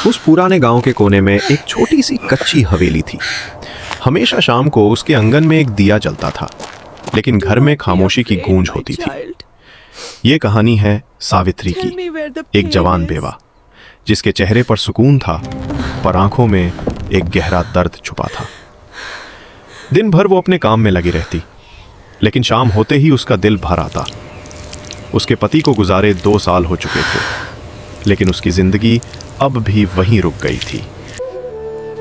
उस पुराने गांव के कोने में एक छोटी सी कच्ची हवेली थी। हमेशा शाम को उसके आंगन में एक दिया जलता था, लेकिन घर में खामोशी की गूंज होती थी। ये कहानी है सावित्री की, एक जवान बेवा जिसके चेहरे पर सुकून था, पर आंखों में एक गहरा दर्द छुपा था। दिन भर वो अपने काम में लगी रहती, लेकिन शाम होते ही उसका दिल भर आता। उसके पति को गुजारे 2 साल हो चुके थे, लेकिन उसकी जिंदगी अब भी वहीं रुक गई थी,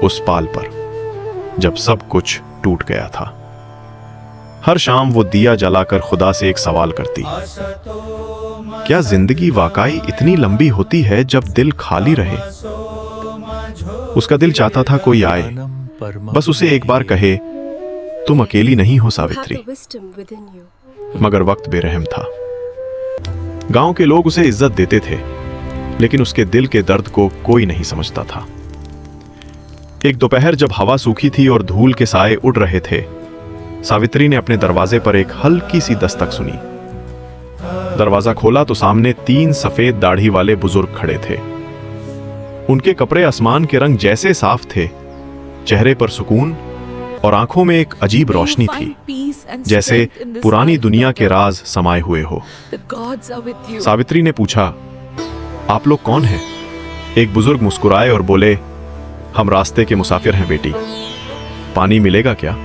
उस पाल पर जब सब कुछ टूट गया था। हर शाम वो दिया जलाकर खुदा से एक सवाल करती, क्या जिंदगी वाकई इतनी लंबी होती है जब दिल खाली रहे? उसका दिल चाहता था कोई आए, बस उसे एक बार कहे, तुम अकेली नहीं हो सावित्री। मगर वक्त बेरहम था। गांव के लोग उसे इज्जत देते थे, लेकिन उसके दिल के दर्द को कोई नहीं समझता था। एक दोपहर जब हवा सूखी थी और धूल के साए उड़ रहे थे, सावित्री ने अपने दरवाजे पर एक हल्की सी दस्तक सुनी। दरवाजा खोला तो सामने 3 सफेद दाढ़ी वाले बुजुर्ग खड़े थे। उनके कपड़े आसमान के रंग जैसे साफ थे, चेहरे पर सुकून और आंखों में एक अजीब रोशनी थी, जैसे पुरानी दुनिया के राज समाये हुए हो। सावित्री ने पूछा, आप लोग कौन हैं? एक बुजुर्ग मुस्कुराए और बोले, हम रास्ते के मुसाफिर हैं बेटी, पानी मिलेगा क्या?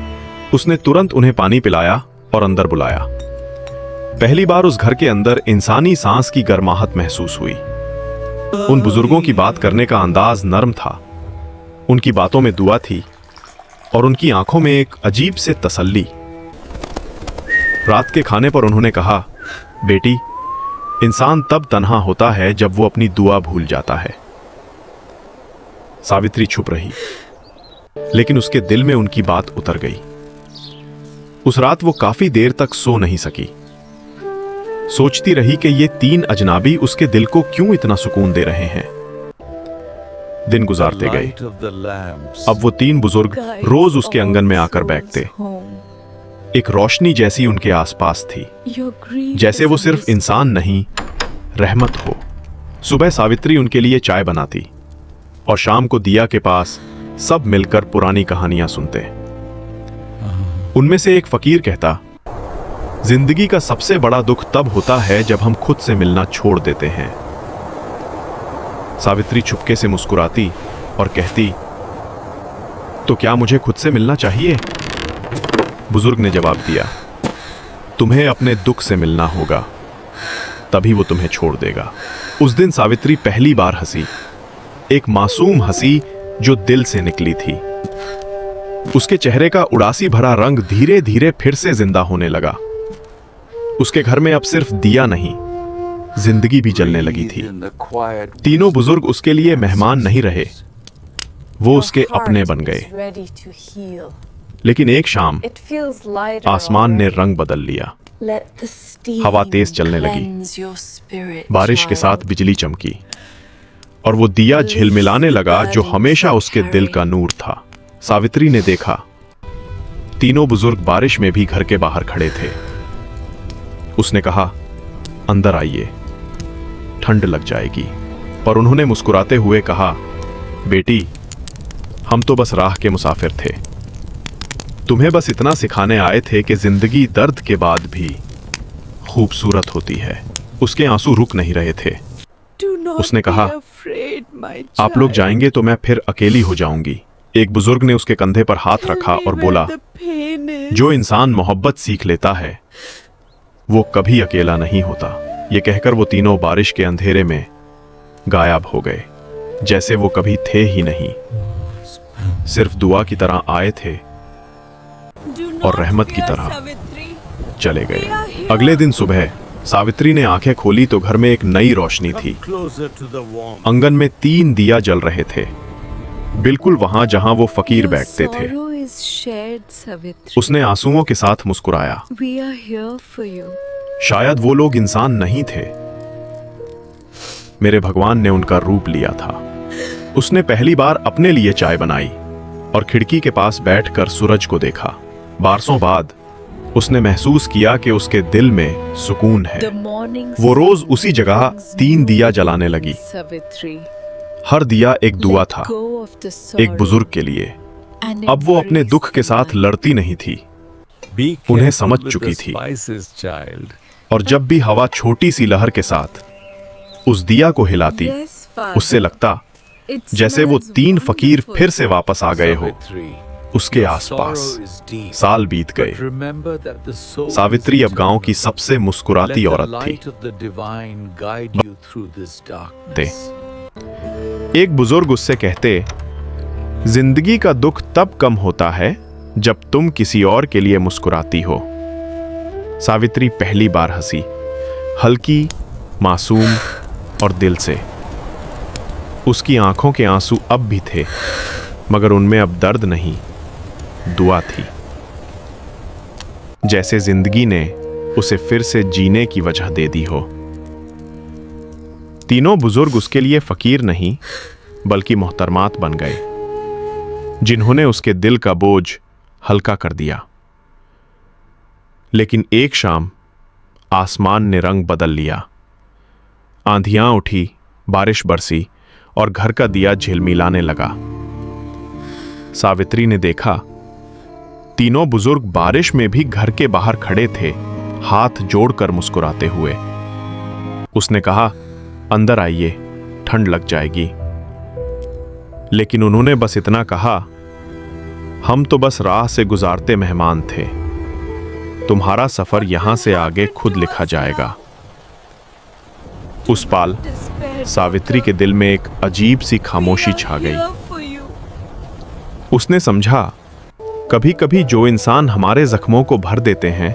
उसने तुरंत उन्हें पानी पिलाया और अंदर बुलाया। पहली बार उस घर के अंदर इंसानी सांस की गर्माहट महसूस हुई। उन बुजुर्गों की बात करने का अंदाज नर्म था, उनकी बातों में दुआ थी और उनकी आंखों में एक अजीब से तसल्ली। रात के खाने पर उन्होंने कहा, बेटी, इंसान तब तन्हा होता है जब वो अपनी दुआ भूल जाता है। सावित्री चुप रही, लेकिन उसके दिल में उनकी बात उतर गई। उस रात वो काफी देर तक सो नहीं सकी। सोचती रही कि ये 3 अजनबी उसके दिल को क्यों इतना सुकून दे रहे हैं। दिन गुजारते गए। अब वो 3 बुजुर्ग रोज उसके आंगन में आकर बैठते। एक रोशनी जैसी उनके आसपास थी, जैसे वो सिर्फ इंसान नहीं, रहमत हो। सुबह सावित्री उनके लिए चाय बनाती और शाम को दिया के पास सब मिलकर पुरानी कहानियां सुनते। उनमें से एक फकीर कहता, जिंदगी का सबसे बड़ा दुख तब होता है जब हम खुद से मिलना छोड़ देते हैं। सावित्री चुपके से मुस्कुराती और कहती, तो क्या मुझे खुद से मिलना चाहिए? बुजुर्ग ने जवाब दिया, तुम्हें अपने दुख से मिलना होगा, तभी वो तुम्हें छोड़ देगा। उस दिन सावित्री पहली बार हंसी, एक मासूम हंसी जो दिल से निकली थी। उसके चेहरे का उदासी भरा रंग धीरे धीरे फिर से जिंदा होने लगा। उसके घर में अब सिर्फ दिया नहीं, जिंदगी भी जलने लगी थी। तीनों बुजुर्ग उसके लिए मेहमान नहीं रहे, वो उसके अपने बन गए। लेकिन एक शाम आसमान ने रंग बदल लिया। हवा तेज चलने लगी, बारिश के साथ बिजली चमकी और वो दिया झिलमिलाने लगा जो हमेशा उसके दिल का नूर था। सावित्री ने देखा, तीनों बुजुर्ग बारिश में भी घर के बाहर खड़े थे। उसने कहा, अंदर आइए, ठंड लग जाएगी। पर उन्होंने मुस्कुराते हुए कहा, बेटी, हम तो बस राह के मुसाफिर थे, तुम्हें बस इतना सिखाने आए थे कि जिंदगी दर्द के बाद भी खूबसूरत होती है। उसके आंसू रुक नहीं रहे थे। उसने कहा, आप लोग जाएंगे तो मैं फिर अकेली हो जाऊंगी। एक बुजुर्ग ने उसके कंधे पर हाथ रखा और बोला, जो इंसान मोहब्बत सीख लेता है वो कभी अकेला नहीं होता। ये कहकर वो तीनों बारिश के अंधेरे में गायब हो गए, जैसे वो कभी थे ही नहीं, सिर्फ दुआ की तरह आए थे और रहमत की तरह चले गए। अगले दिन सुबह सावित्री ने आंखें खोली तो घर में एक नई रोशनी थी। आंगन में 3 दिया जल रहे थे, बिल्कुल वहां जहां वो फकीर बैठते थे। उसने आंसुओं के साथ मुस्कुराया। शायद वो लोग इंसान नहीं थे, मेरे भगवान ने उनका रूप लिया था। उसने पहली बार अपने लिए चाय बनाई और खिड़की के पास बैठकर सूरज को देखा। बारसों बाद उसने महसूस किया कि उसके दिल में सुकून है। वो रोज उसी जगह 3 दिया जलाने लगी। हर दिया एक दुआ था, एक बुजुर्ग के लिए। अब वो अपने दुख के साथ लड़ती नहीं थी, उन्हें समझ चुकी थी। और जब भी हवा छोटी सी लहर के साथ उस दिया को हिलाती, उससे लगता जैसे वो 3 फकीर फिर से वापस आ गए हो उसके आसपास। साल बीत गए। सावित्री अब गांव की सबसे मुस्कुराती औरत थी। एक बुजुर्ग उससे कहते, जिंदगी का दुख तब कम होता है जब तुम किसी और के लिए मुस्कुराती हो। सावित्री पहली बार हंसी, हल्की, मासूम और दिल से। उसकी आंखों के आंसू अब भी थे, मगर उनमें अब दर्द नहीं, दुआ थी। जैसे जिंदगी ने उसे फिर से जीने की वजह दे दी हो। तीनों बुजुर्ग उसके लिए फकीर नहीं बल्कि मोहतरमात बन गए, जिन्होंने उसके दिल का बोझ हल्का कर दिया। लेकिन एक शाम आसमान ने रंग बदल लिया। आंधियां उठी, बारिश बरसी और घर का दिया झिलमिलाने लगा। सावित्री ने देखा, तीनों बुजुर्ग बारिश में भी घर के बाहर खड़े थे, हाथ जोड़कर मुस्कुराते हुए। उसने कहा, अंदर आइए, ठंड लग जाएगी। लेकिन उन्होंने बस इतना कहा, हम तो बस राह से गुजारते मेहमान थे, तुम्हारा सफर यहां से आगे खुद लिखा जाएगा। उस पाल सावित्री के दिल में एक अजीब सी खामोशी छा गई। उसने समझा, कभी कभी जो इंसान हमारे जख्मों को भर देते हैं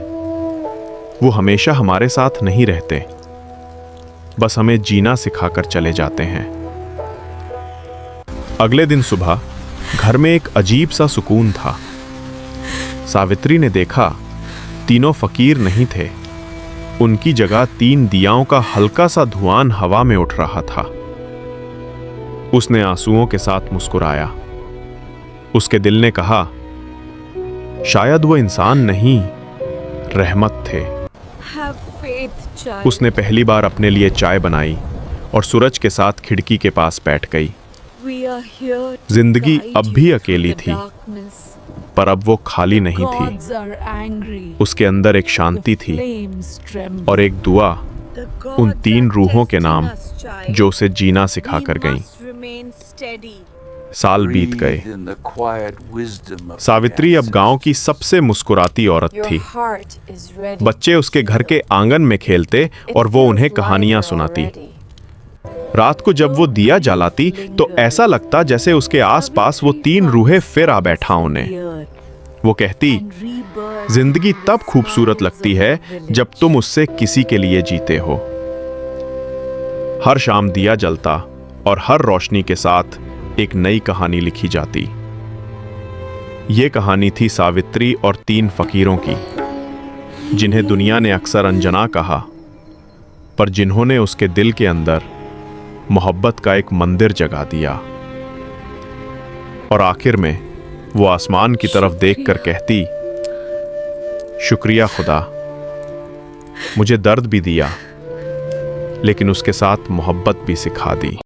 वो हमेशा हमारे साथ नहीं रहते, बस हमें जीना सिखाकर चले जाते हैं। अगले दिन सुबह घर में एक अजीब सा सुकून था। सावित्री ने देखा, तीनों फकीर नहीं थे, उनकी जगह 3 दियाओं का हल्का सा धुआं हवा में उठ रहा था। उसने आंसुओं के साथ मुस्कुराया। उसके दिल ने कहा, शायद वो इंसान नहीं, रहमत थे। उसने पहली बार अपने लिए चाय बनाई और सूरज के साथ खिड़की के पास बैठ गई। जिंदगी अब भी अकेली थी, पर अब वो खाली नहीं थी। उसके अंदर एक शांति थी और एक दुआ, उन 3 रूहों के नाम जो उसे जीना सिखा कर गईं। साल बीत गए। सावित्री अब गांव की सबसे मुस्कुराती औरत थी। बच्चे उसके घर के आंगन में खेलते और वो उन्हें कहानियां सुनाती। रात को जब वो दिया जलाती तो ऐसा लगता जैसे उसके आसपास वो 3 रूहें फिर आ बैठा उन्हें। वो कहती, जिंदगी तब खूबसूरत लगती है जब तुम उससे किसी के लिए जीते हो। हर शाम दिया जलता और हर रोशनी के साथ एक नई कहानी लिखी जाती। ये कहानी थी सावित्री और 3 फकीरों की, जिन्हें दुनिया ने अक्सर अनजना कहा, पर जिन्होंने उसके दिल के अंदर मोहब्बत का एक मंदिर जगा दिया। और आखिर में वो आसमान की तरफ देखकर कहती, शुक्रिया खुदा, मुझे दर्द भी दिया लेकिन उसके साथ मोहब्बत भी सिखा दी।